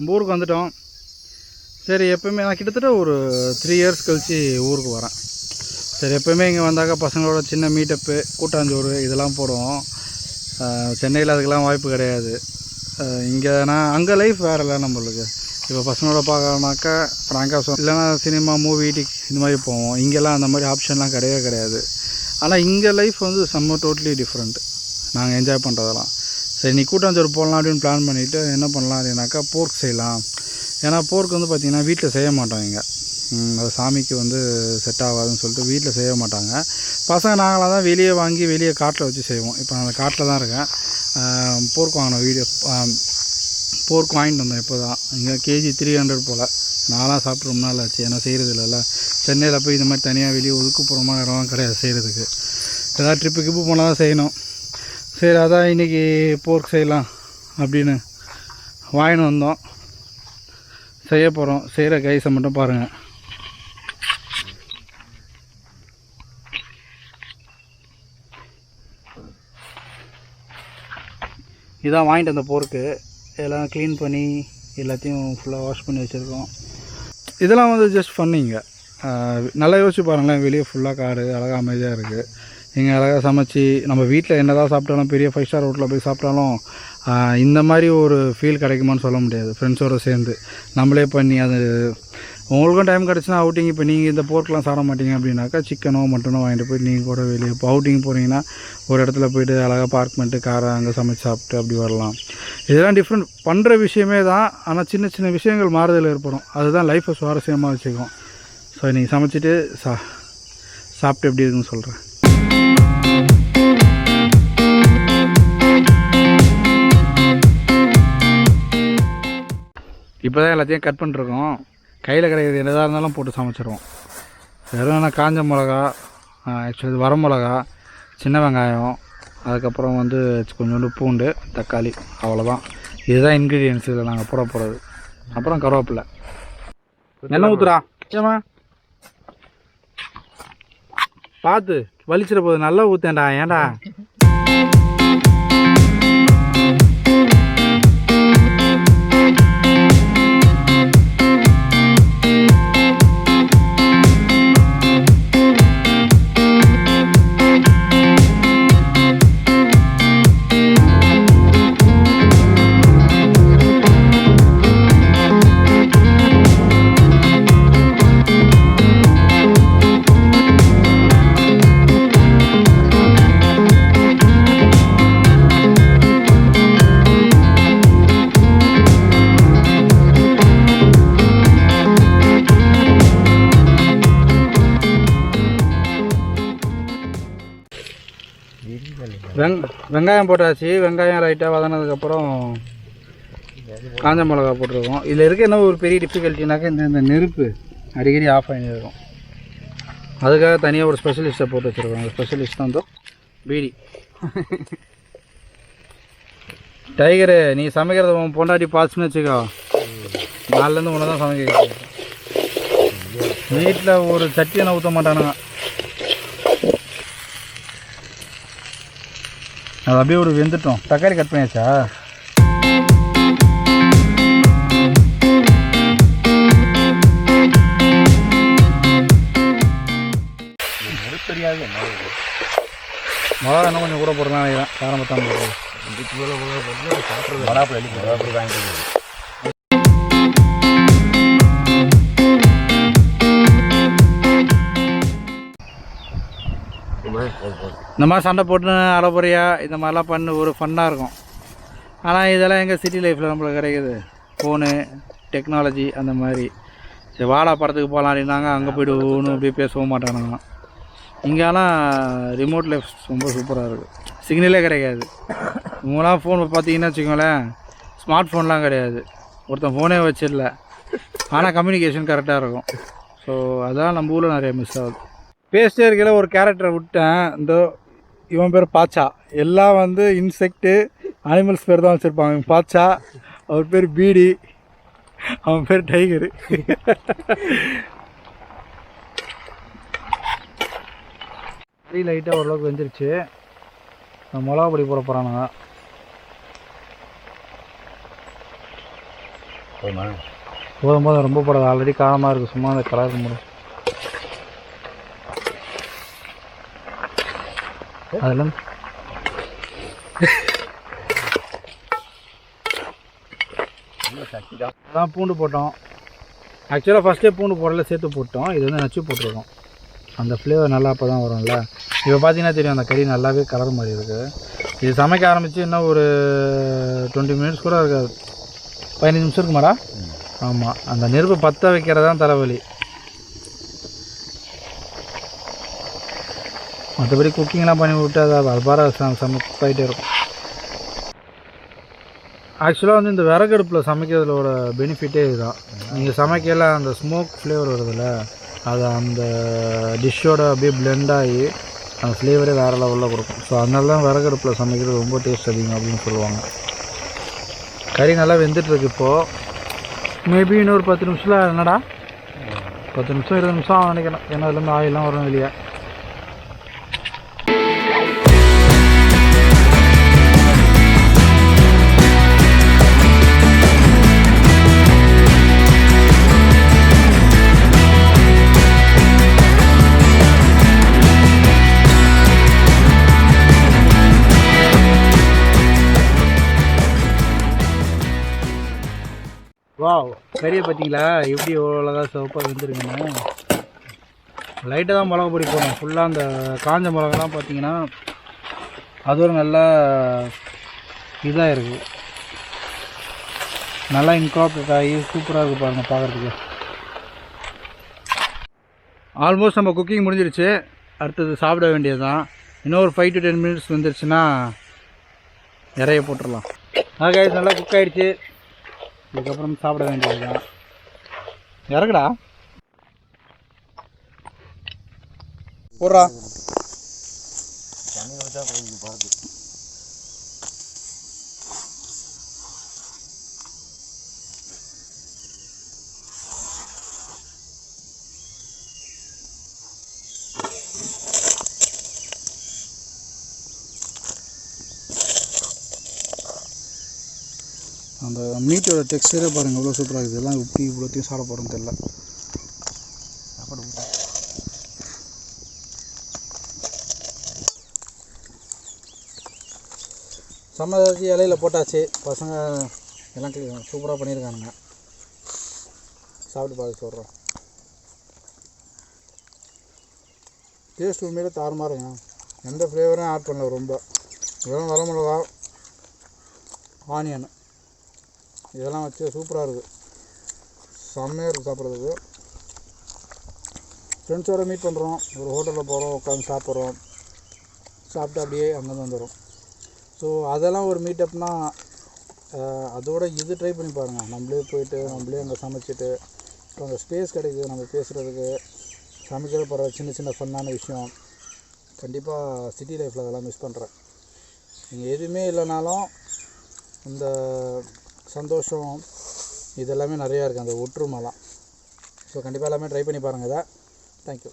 நம்ம ஊருக்கு வந்துட்டோம். சரி, எப்போயுமே நான் கிட்டத்தட்ட ஒரு 3 இயர்ஸ் கழித்து ஊருக்கு வரேன். சரி, எப்போயுமே இங்கே வந்தாக்கா பசங்களோட சின்ன மீட்டப்பு, கூட்டாஞ்சோறு இதெல்லாம் போடுவோம். சென்னையில் அதுக்கெல்லாம் வாய்ப்பு கிடையாது. இங்கேனா அங்கே லைஃப் வேறு இல்லை நம்மளுக்கு. இப்போ பசங்களோட பார்க்கணுனாக்கா ஃப்ராங்காக இல்லைனா சினிமா, மூவி, இந்த மாதிரி போவோம். இங்கெல்லாம் அந்த மாதிரி ஆப்ஷன்லாம் கிடையவே கிடையாது. ஆனால் இங்கே லைஃப் வந்து டோட்டலி டிஃப்ரெண்ட் நாங்கள் என்ஜாய் பண்ணுறதெல்லாம். சரி, நீ கூட்டாஞ்சோறு போடலாம் அப்படின்னு பிளான் பண்ணிவிட்டு என்ன பண்ணலாம் அப்படின்னாக்கா போர்க் செய்யலாம். ஏன்னா போர்க் வந்து பார்த்திங்கன்னா வீட்டில் செய்ய மாட்டோம். இங்கே அது சாமிக்கு வந்து செட் ஆகாதுன்னு சொல்லிட்டு வீட்டில் செய்ய மாட்டாங்க. பசங்க நாங்களாக தான் வெளியே வாங்கி வெளியே காட்டில் வச்சு செய்வோம். இப்போ நான் அந்த காட்டில் தான் இருக்கேன். போர்க் வாங்கினோம். போர்க் வாங்கிட்டு வந்தேன் இப்போ தான். இங்கே கேஜி 300 போல். நான்லாம் சாப்பிட்டு ரொம்ப நாள் ஆச்சு. ஏன்னா செய்கிறது இல்லைல்ல. சென்னையில் போய் இந்த மாதிரி தனியாக வெளியே ஒதுக்குப்புறமாக இடம்லாம் கிடையாது செய்கிறதுக்கு. ஏதாவது ட்ரிப்பு போனால் தான் செய்யணும். சரி, அதான் இன்றைக்கி போர்க் செய்யலாம் அப்படின்னு வாங்கின்னு வந்தோம். செய்ய போகிறோம். செய்கிற கைஸை மட்டும் பாருங்கள். இதான் வாங்கிட்டு வந்த போர்க்கு. எல்லாம் க்ளீன் பண்ணி எல்லாத்தையும் ஃபுல்லாக வாஷ் பண்ணி வச்சுருக்கோம். இதெல்லாம் வந்து ஜஸ்ட் ஃபன்னிங்க. நல்லா யோசிச்சு பாருங்களேன். வெளியே ஃபுல்லாக காடு, அழகாக அமைதியாக இருக்குது. இங்கே அழகாக சமைச்சி நம்ம வீட்டில் என்ன தான் சாப்பிட்டாலும், பெரிய 5 ஸ்டார் ஹோட்டலில் போய் சாப்பிட்டாலும் இந்த மாதிரி ஒரு ஃபீல் கிடைக்குமான்னு சொல்ல முடியாது. ஃப்ரெண்ட்ஸோடு சேர்ந்து நம்மளே பண்ணி அது உங்களுக்கும் டைம் கிடச்சுன்னா அவுட்டிங். இப்போ நீங்கள் இந்த போர்க்கெலாம் சாப்பிட மாட்டீங்க அப்படின்னாக்கா சிக்கனோ மட்டனோ வாங்கிட்டு போய் நீங்கள் கூட வெளியே இப்போ அவுட்டிங் போகிறீங்கன்னா ஒரு இடத்துல போய்ட்டு அழகாக பார்க் பண்ணிட்டு காரை அங்கே சமைச்சு சாப்பிட்டு அப்படி வரலாம். இதெல்லாம் டிஃப்ரெண்ட் பண்ணுற விஷயமே தான். ஆனால் சின்ன சின்ன விஷயங்கள் மாறுதல் ஏற்படும். அதுதான் லைஃப்பை சுவாரஸ்யமாக வச்சுக்கும். ஸோ நீங்கள் சமைச்சிட்டு சாப்பிட்டு எப்படி இருக்குன்னு சொல்கிறேன். இப்போ தான் எல்லாத்தையும் கட் பண்ணிருக்கோம். கையில் கிடைக்கிறது எதாக இருந்தாலும் போட்டு சமைச்சிருவோம். வெறும் காஞ்ச மிளகா, ஆக்சுவலி வர மிளகா, சின்ன வெங்காயம், அதுக்கப்புறம் வந்து கொஞ்சோண்டு பூண்டு, தக்காளி, அவ்வளோதான். இதுதான் இன்க்ரீடியன்ஸ் இதில் நாங்கள் போட போகிறது. அப்புறம் கருவேப்பிலை. எண்ணெய் ஊற்றுறா. ஏமா பார்த்து வலிச்சிட போகுது. நல்லா ஊற்றேன்டா. ஏன்டா வெங்காயம் போட்டாச்சு. வெங்காயம் லைட்டாக வதனதுக்கப்புறம் காஞ்ச மிளகா போட்டிருக்கோம். இதில் இருக்க என்ன ஒரு பெரிய டிஃபிகல்ட்டினாக்கா இந்த நெருப்பு அடிக்கடி ஆஃப் ஆகி இருக்கும். அதுக்காக தனியாக ஒரு ஸ்பெஷலிஸ்ட்டை போட்டு வச்சுருக்கோம். அந்த ஸ்பெஷலிஸ்ட் தான் பீடி. டைகரு, நீ சமைக்கிறத உன் பொண்டாட்டி பார்த்துன்னு வச்சுக்கோ. நாலுலேருந்து ஒன்று தான் சமைக்க. வீட்டில் ஒரு சட்டியை ஊற்ற மாட்டானுங்க. அது அப்படியே ஒரு வெந்துட்டோம். தக்காளி கட் பண்ணியாச்சா? மிளகா இன்னும் கொஞ்சம் கூட போடுறதா நினைக்கிறேன். காரம் பத்தாமல் போடுறது. இந்த மாதிரி சண்டை போட்டு அறப்புறையா இந்த மாதிரிலாம் பண்ணு ஒரு ஃபன்னாக இருக்கும். ஆனால் இதெல்லாம் எங்கள் சிட்டி லைஃப்பில் நம்மளுக்கு கிடைக்கிது. ஃபோனு, டெக்னாலஜி அந்த மாதிரி. சரி, வாடா படத்துக்கு போகலாம் அப்படின்னாங்க. அங்கே போய்ட்டு ஒன்றும் அப்படியே பேசவும் மாட்டானுங்க. இங்கெல்லாம் ரிமோட் லைஃப் ரொம்ப சூப்பராக இருக்குது. சிக்னலே கிடைக்காது. இவங்களாம் ஃபோன் பார்த்தீங்கன்னா வச்சுக்கோங்களேன், ஸ்மார்ட் ஃபோன்லாம் கிடையாது. ஒருத்தன் ஃபோனே வச்சிடல. ஆனால் கம்யூனிகேஷன் கரெக்டாக இருக்கும். ஸோ அதான் நம்ம ஊரில் நிறைய மிஸ் ஆகுது. பேசிட்டே இருக்கையில் ஒரு கேரக்டரை விட்டேன். இந்த இவன் பேர் பாச்சா. எல்லாம் வந்து இன்செக்ட்டு, அனிமல்ஸ் பேர் தான் வச்சுருப்பாங்க. இவன் பாச்சா, அவர் பேர் பீடி, அவன் பேர் டைகரு. கறி லைட்டாக ஓரளவுக்கு வெந்துருச்சு. மிளகா பொடி போட போகிறானுங்க. போதும் ரொம்ப போடாது, ஆல்ரெடி காரமாக இருக்குது, சும்மா அந்த கலருக்கு முடியும். அதில் அதான் பூண்டு போட்டோம். ஆக்சுவலாக ஃபஸ்ட்டே பூண்டு போடல, சேர்த்து போட்டோம். இது வந்து நச்சு போட்டிருக்கோம். அந்த ஃப்ளேவர் நல்லா அப்போ தான் வரும்ல. இப்போ பார்த்தீங்கன்னா தெரியும், அந்த கறி நல்லாவே கலர் மாதிரி இருக்குது. இது சமைக்க ஆரம்பித்து இன்னும் ஒரு 20 மினிட்ஸ் கூட இருக்காது, 15 நிமிஷம் இருக்குமாடா. ஆமாம், அந்த நெருப்பு பற்ற வைக்கிறது தான் தலைவலி. மற்றபடி குக்கிங்லாம் பண்ணி விட்டு அது பார சமைக்கிட்டே இருக்கும். ஆக்சுவலாக வந்து இந்த விறகடுப்பில் சமைக்கிறதுலோட பெனிஃபிட்டே இதுதான். நீங்கள் சமைக்கல அந்த ஸ்மோக் ஃப்ளேவர் வருதுல்ல, அது அந்த டிஷ்ஷோட அப்படியே பிளெண்ட் ஆகி அந்த ஃப்ளேவரே வேறு லெவலில் கொடுக்கும். ஸோ அதனால தான் விறகடுப்பில் சமைக்கிறது ரொம்ப டேஸ்ட் அதிகம் அப்படின்னு சொல்லுவாங்க. கறி நல்லா வெந்துட்டுருக்கு இப்போது. மேபி இன்னொரு 10 நிமிஷத்தில் என்னடா 10 நிமிஷம் 20 நிமிஷம் நினைக்கிறேன். ஏன்னா அதுலேருந்து ஆயிலாம் வரும் வெளியே. வாவ், கறியை பார்த்தீங்களா எப்படி அழகாக சிவப்பாக வெந்துருக்குன்னு. லைட்டாக தான் மிளகா பொடி போடணும். ஃபுல்லாக அந்த காஞ்ச மிளகாலாம் பார்த்தீங்கன்னா அது ஒரு நல்லா இதாக இருக்குது, நல்லா இன்கார்பரேட் ஆகி சூப்பராக இருக்குது பாருங்கள் பார்க்குறதுக்கு. ஆல்மோஸ்ட் நம்ம குக்கிங் முடிஞ்சிருச்சு. அடுத்தது சாப்பிட வேண்டியது தான். இன்னொரு 5 to 10 மினிட்ஸ் வந்துருச்சுன்னா இறைய போட்டுடலாம். கைஸ், நல்லா குக் ஆகிடுச்சு. இதுக்கப்புறம் சாப்பிட வேண்டியது தான். இறக்குடா போடுறா. அந்த மீட்டோட டெக்ஸ்டரே பாருங்கள் எவ்வளோ சூப்பராக இருக்குது. இதெல்லாம் எப்படி இவ்வளோத்தையும் சாப்பிட போகிறோன்னு தெரியல. சமைச்சி இலையில் போட்டாச்சு. பசங்க எல்லாம் சூப்பராக பண்ணியிருக்கானுங்க. சாப்பிட்டு பார்த்து சொல்கிறோம். டேஸ்ட் உண்மையிலே தாறுமாறு இருக்குங்க. எந்த ஃப்ளேவரும் ஆட் பண்ணல. ரொம்ப வெறும் வரமிளகா, ஆனியன் இதெல்லாம் வச்சு சூப்பராக இருக்குது. செம்மையாக இருக்குது சாப்பிட்றதுக்கு. ஃப்ரெண்ட்ஸோடு மீட் பண்ணுறோம், ஒரு ஹோட்டலில் போகிறோம், உட்காந்து சாப்பிட்றோம். சாப்பிட்டு அப்படியே அங்கேருந்து வந்துடும். ஸோ அதெல்லாம் ஒரு மீட்டப்னா அதோட இது ட்ரை பண்ணி பாருங்கள். நம்மளே போயிட்டு நம்மளே அங்கே சமைச்சிட்டு இப்போ அந்த ஸ்பேஸ் கிடைக்குது நம்ம பேசுகிறதுக்கு. சமைக்கிறது போகிற சின்ன சின்ன ஃபன்னான விஷயம் கண்டிப்பாக சிட்டி லைஃப்பில் அதெல்லாம் மிஸ் பண்ணுறேன். நீங்கள் எதுவுமே இல்லைனாலும் இந்த சந்தோஷம் இதெல்லாமே நிறையா இருக்குது, அந்த ஒற்றுமைலாம். ஸோ கண்டிப்பாக எல்லாமே ட்ரை பண்ணி பாருங்கள் இதை. தேங்க்யூ.